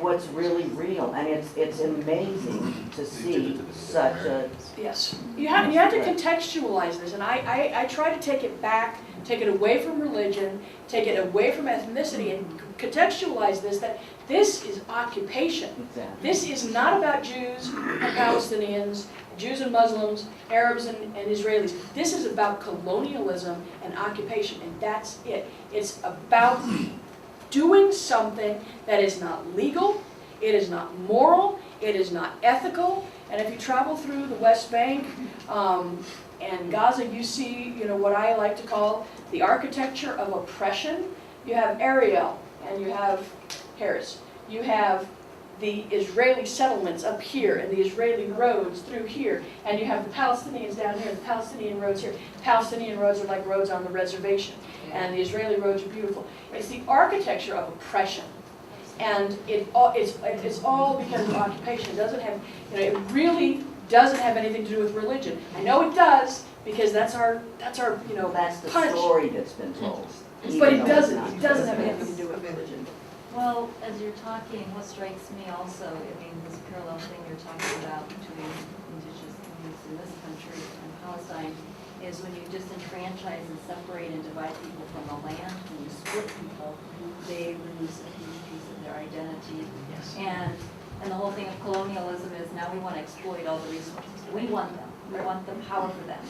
what's really real. And it's amazing to see such a, Yes, you have to contextualize this, and I try to take it back, take it away from religion, take it away from ethnicity, and contextualize this, that this is occupation. exactly. This is not about Jews and Palestinians, Jews and Muslims, Arabs and Israelis. This is about colonialism and occupation, and that's it. It's about doing something that is not legal, it is not moral, it is not ethical. And if you travel through the West Bank and Gaza, you see, what I like to call the architecture of oppression. You have Ariel and you have Harris. You have the Israeli settlements up here and the Israeli roads through here, and you have the Palestinians down here and the Palestinian roads here. Palestinian roads are like roads on the reservation, and the Israeli roads are beautiful. It's the architecture of oppression, and it's all because of occupation. It doesn't have, it really doesn't have anything to do with religion. I know it does, because that's our That's the punch. story that's been told. But even it though doesn't it's not. have anything to do with religion. Well, as you're talking, what strikes me also, I mean, this parallel thing you're talking about between indigenous communities in this country and Palestine is when you disenfranchise and separate and divide people from the land, when you split people, they lose a huge piece of their identity. Yes. And the whole thing of colonialism is now we want to exploit all the resources. We want them. We want the power for them.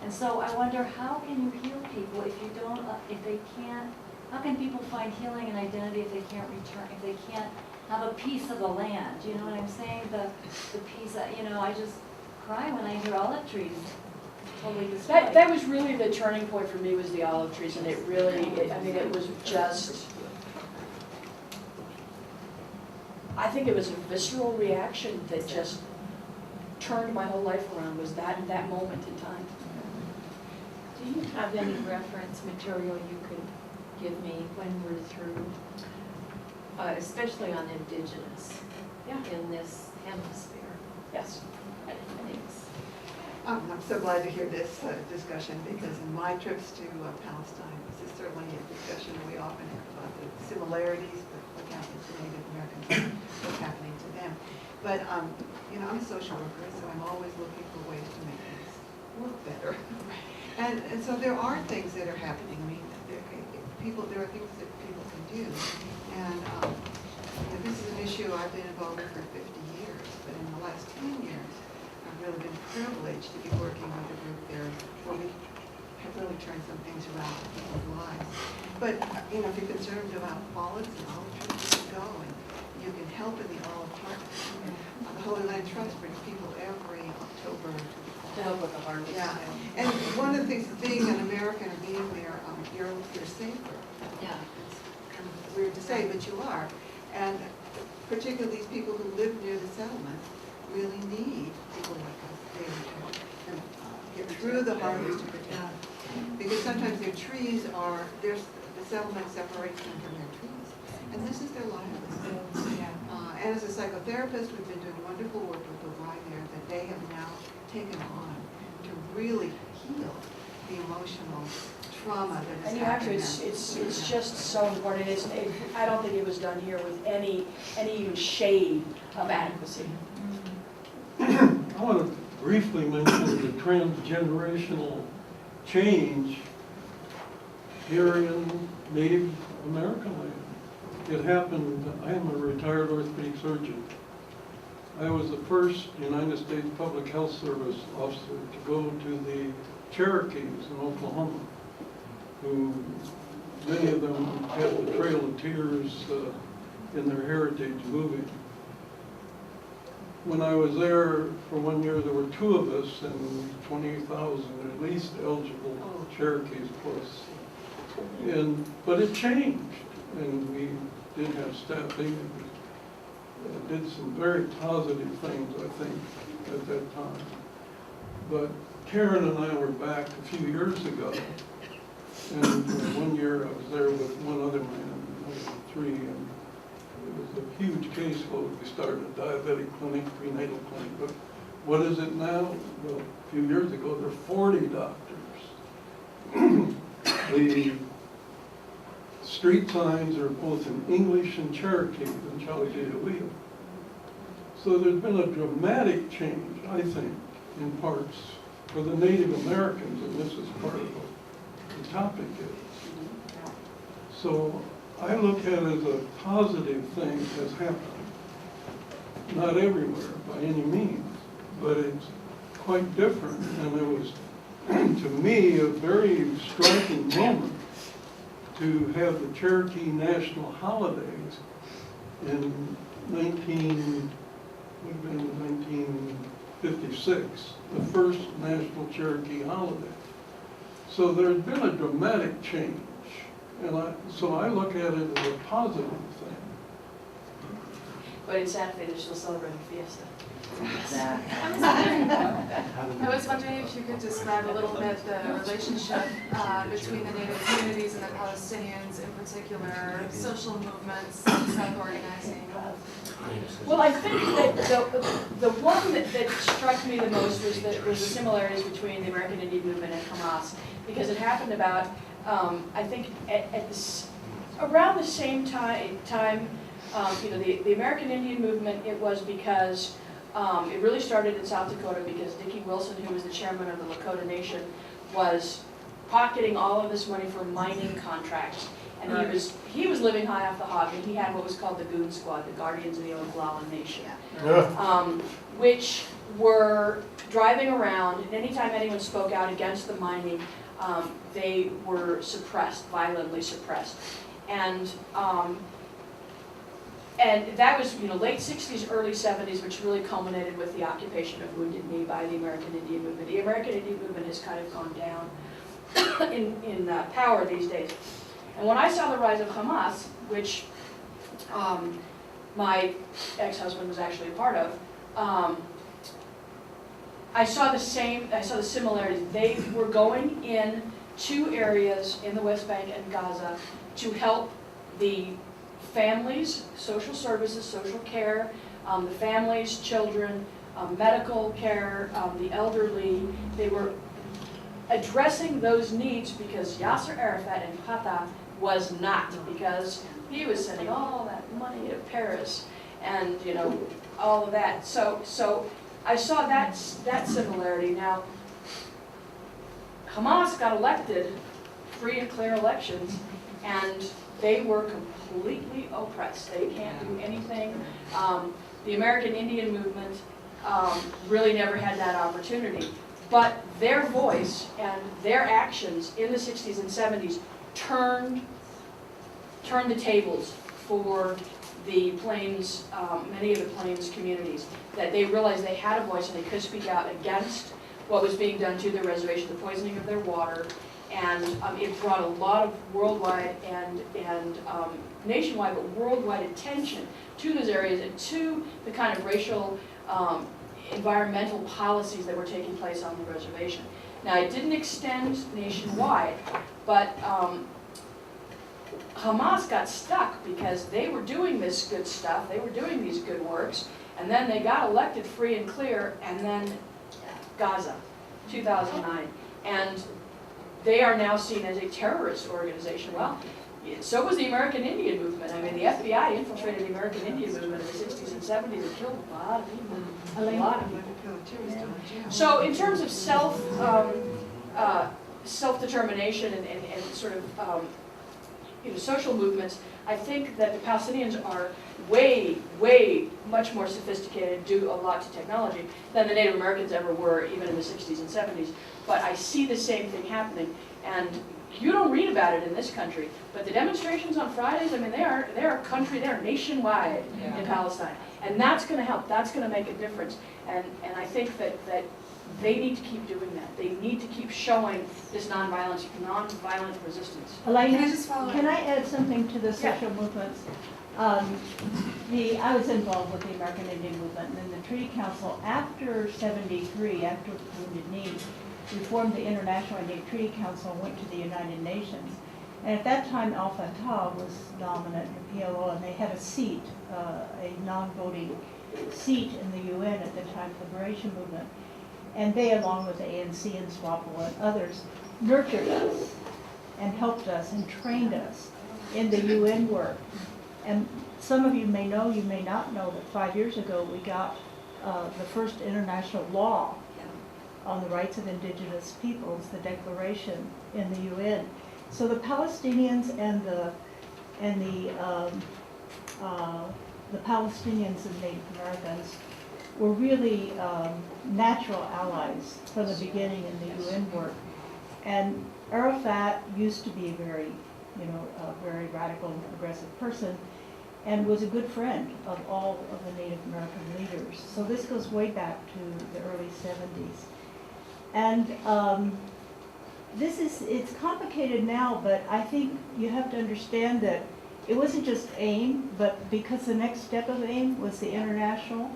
And so I wonder, how can you heal people if you don't, if they can't, how can people find healing and identity if they can't return, if they can't have a piece of the land? You know what I'm saying? The piece that, I just cry when I hear olive trees totally destroyed. That was really the turning point for me, was the olive trees, and it really, it was just, I think it was a visceral reaction that just turned my whole life around, was that moment in time. Do you have any reference material you could give me when we're through, especially on indigenous in this hemisphere? Yes. Thanks. I'm so glad to hear this discussion, because in my trips to Palestine, this is certainly a discussion we often have about the similarities, but what's happening to Native Americans, what's happening to them. But, I'm a social worker, so I'm always looking for ways to make things work better. And so there are things that are happening. I mean, there are things that people can do. And this is an issue I've been involved in for 50 years, but in the last 10 years, I've really been privileged to be working with a group there where we have really turned some things around in people's lives. But, if you're concerned about olives and olive trees, you can go and you can help in the olive harvest. The Holy Land Trust brings people every October To help with the harvest. yeah, and one of the things, being an American or being there, you're safer. Yeah. It's kind of weird to say, but you are. And particularly these people who live near the settlement really need people like us there to help them get through the harvest to protect them. Because sometimes their trees the settlement separates them from their trees. And this is their livelihood. And as a psychotherapist, we've been doing wonderful work with the Y there that they have now taken on to really heal the emotional trauma that is And you have to, happening. it's just so important. I don't think it was done here with any even shade of adequacy. I want to briefly mention the transgenerational change here in Native American land. It happened, I am a retired orthopedic surgeon. I was the first United States Public Health Service officer to go to the Cherokees in Oklahoma, who many of them had the Trail of Tears in their heritage movie. When I was there for 1 year, there were 2 of us and 20,000 at least eligible Cherokees plus. But it changed, and we did have staffing. Did some very positive things, I think, at that time. But Karen and I were back a few years ago, and 1 year I was there with one other man, maybe 3, and it was a huge caseload. We started a diabetic clinic, prenatal clinic, but what is it now? Well, a few years ago, there are 40 doctors. The street signs are both in English and Cherokee and Chowchilla. So there's been a dramatic change, I think, in parts for the Native Americans, and this is part of what the topic is. So I look at it as a positive thing has happened. Not everywhere by any means, but it's quite different, and it was, to me, a very striking moment to have the Cherokee National Holidays in 1956, the first National Cherokee Holiday. So there's been a dramatic change, and so I look at it as a positive thing. but in Santa Fe, they're still celebrating Fiesta. I was wondering if you could describe a little bit the relationship between the Native communities and the Palestinians, in particular, social movements, self-organizing. Well, I think that the one that struck me the most was the similarities between the American Indian movement and Hamas, because it happened about, I think, around the same time. The American Indian movement, it was because it really started in South Dakota because Dickie Wilson, who was the chairman of the Lakota Nation, was pocketing all of this money for mining contracts. And he was living high off the hog, and he had what was called the Goon Squad, the Guardians of the Oglala Nation, which were driving around, and anytime anyone spoke out against the mining, they were suppressed, violently suppressed. And that was, late 60s, early 70s, which really culminated with the occupation of Wounded Knee by the American Indian movement. The American Indian movement has kind of gone down in power these days. And when I saw the rise of Hamas, which my ex-husband was actually a part of, I saw the similarities. They were going in to areas in the West Bank and Gaza to help the families, social services, social care, the families, children, medical care, the elderly. They were addressing those needs because Yasser Arafat and Fatah was not, because he was sending all that money to Paris and all of that. So I saw that similarity. Now, Hamas got elected, free and clear elections, and they were completely oppressed. They can't do anything. The American Indian movement really never had that opportunity. But their voice and their actions in the 60s and 70s turned the tables for the Plains, many of the Plains communities, that they realized they had a voice and they could speak out against what was being done to their reservation, the poisoning of their water, and it brought a lot of worldwide and nationwide, but worldwide attention to those areas and to the kind of racial, environmental policies that were taking place on the reservation. Now, it didn't extend nationwide, but Hamas got stuck because they were doing this good stuff, they were doing these good works, and then they got elected free and clear, and then Gaza, 2009. And they are now seen as a terrorist organization. Well, so was the American Indian movement. I mean, the FBI infiltrated the American Indian movement in the 60s and 70s and killed a lot of people. A lot of people. So in terms of self-determination and sort of social movements, I think that the Palestinians are way much more sophisticated, do a lot to technology than the Native Americans ever were, even in the 60s and 70s. But I see the same thing happening, and you don't read about it in this country, but the demonstrations on Fridays, I mean, they're nationwide in Palestine. And that's going to help, that's going to make a difference. And I think that they need to keep doing that. They need to keep showing this nonviolent resistance. Elena, Can I just follow up? can I add something to the social movements? I was involved with the American Indian movement, and in the Treaty Council after '73, after Wounded Knee, we formed the International Indian Treaty Council and went to the United Nations. And at that time, Al Fatah was dominant in PLO, and they had a seat, a non-voting seat in the UN at the time, Liberation Movement. And they, along with the ANC and SWAPO and others, nurtured us and helped us and trained us in the UN work. And some of you may know, you may not know, that 5 years ago we got the first international law on the rights of indigenous peoples, the declaration in the UN. So the Palestinians and the Palestinians and Native Americans were really natural allies from the beginning in the UN work. And Arafat used to be a very radical and progressive person, and was a good friend of all of the Native American leaders. So this goes way back to the early 70s. And it's complicated now, but I think you have to understand that it wasn't just AIM, but because the next step of AIM was the international.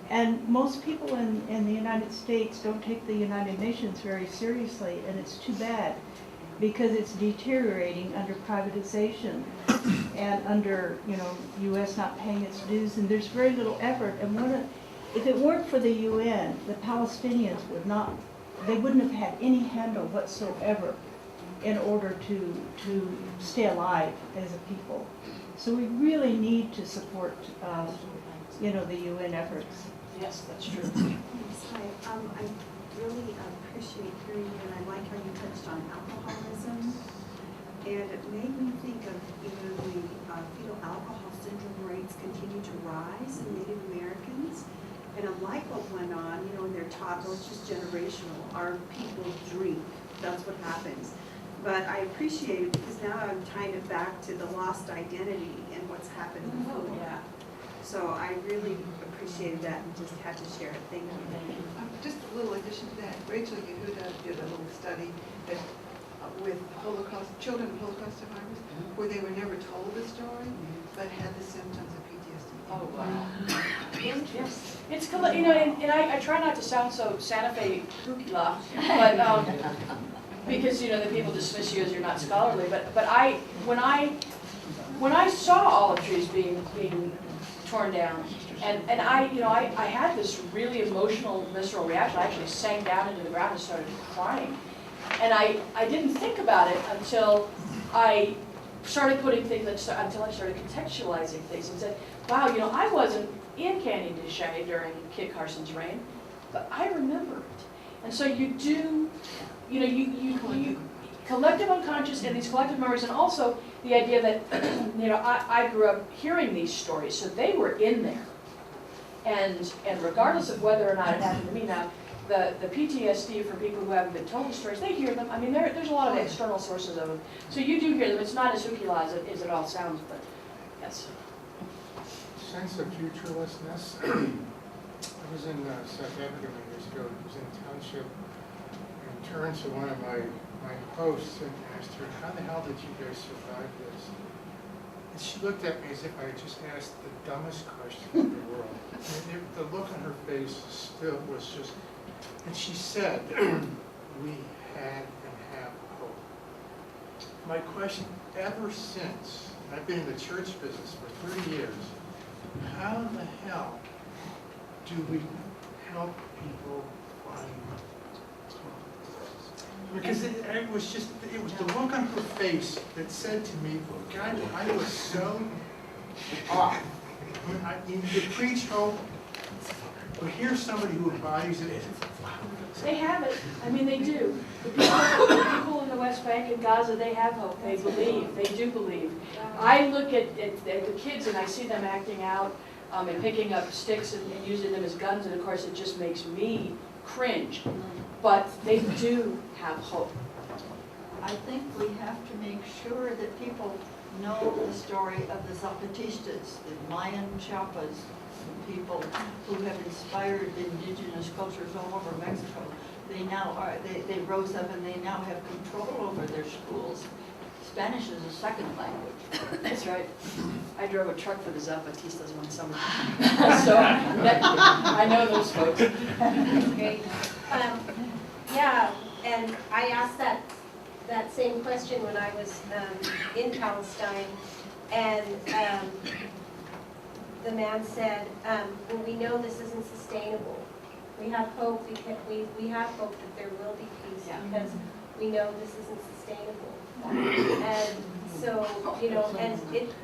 And most people in the United States don't take the United Nations very seriously, and it's too bad, because it's deteriorating under privatization and under, U.S. not paying its dues, and there's very little effort. And if it weren't for the UN, the Palestinians they wouldn't have had any handle whatsoever in order to stay alive as a people. So we really need to support, the UN efforts. Yes, that's true. Yes, hi. I really appreciate hearing you, and I like how you touched on alcoholism. And it made me think of, the fetal alcohol syndrome rates continue to rise in Native Americans. And unlike what went on, and they're taught, well, it's just generational. Our people drink. That's what happens. But I appreciate it because now I'm tying it back to the lost identity and what's happened before. Yeah. So I really appreciated that and just had to share it. Thank you. Just a little addition to that, Rachel Yehuda did a little study that with children of Holocaust survivors, where they were never told the story, but had the symptoms of PTSD. Oh, wow. Yes. It's, and I try not to sound so Santa Fe kooky la, but, because, the people dismiss you as you're not scholarly, but when I saw olive trees being torn down, and I had this really emotional, visceral reaction. I actually sank down into the ground and started crying. And I didn't think about it until I started putting things, until I started contextualizing things and said, wow, I wasn't in Canyon de Chelly during Kit Carson's reign, but I remember it. And so you do, you collective unconscious and these collective memories, and also the idea that, I grew up hearing these stories, so they were in there. And regardless of whether or not it happened to me now, the PTSD for people who haven't been told the stories, they hear them. I mean, there's a lot of external sources of them. So you do hear them. It's not as hooky-la as it all sounds, but yes. Sense of futurelessness. I was in South Africa many years ago. I was in a township and turned to one of my hosts and asked her, how the hell did you guys survive this? And she looked at me as if I had just asked the dumbest question in the world. And the look on her face still was just, and she said, we had and have hope. My question ever since, and I've been in the church business for 30 years, how the hell do we help people find hope? Because it was the look on her face that said to me, God, I was so off. You preach hope, but here's somebody who embodies it. They have it. I mean, they do. The people in the West Bank and Gaza, they have hope. They believe. They do believe. I look at the kids and I see them acting out and picking up sticks and using them as guns, and of course it just makes me cringe. But they do have hope. I think we have to make sure that people know the story of the Zapatistas, the Mayan Chiapas, the people who have inspired indigenous cultures all over Mexico. They now are, they rose up and they now have control over their schools. Spanish is a second language. That's right. I drove a truck for the Zapatistas one summer. So I know those folks. Great. Yeah, and I asked that same question when I was in Palestine, and the man said, well, we know this isn't sustainable. We have hope, we have hope that there will be peace, because we know this isn't sustainable. And so, and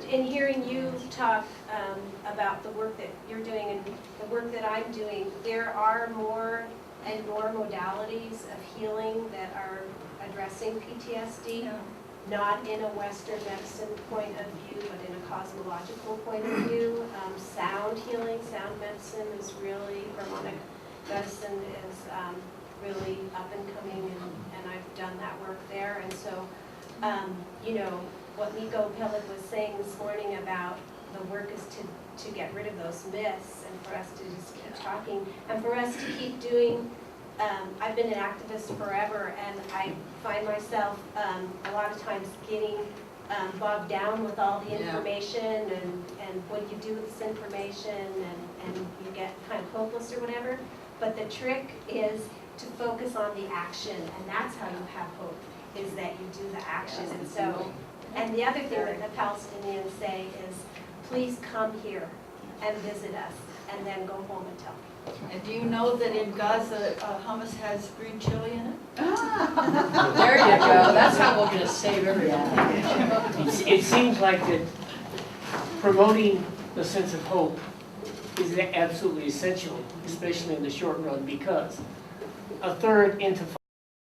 in hearing you talk about the work that you're doing and the work that I'm doing, there are more and more modalities of healing that are addressing PTSD, not in a Western medicine point of view, but in a cosmological point of view. Sound healing, sound medicine is really, harmonic medicine is really up and coming, and I've done that work there. And so, what Miko Pellick was saying this morning about the work is to get rid of those myths, and for us to just keep talking, and for us to keep doing. I've been an activist forever, and I find myself a lot of times getting bogged down with all the Yeah. information and what do you do with this information and you get kind of hopeless or whatever. But the trick is to focus on the action, and that's how you have hope, is that you do the action. And so, and the other thing that the Palestinians say is, please come here and visit us, and then go home and tell me. And do you know that in Gaza, hummus has green chili in it? There you go, that's how we'll just save everything. It seems like that promoting the sense of hope is absolutely essential, especially in the short run, because a third intifada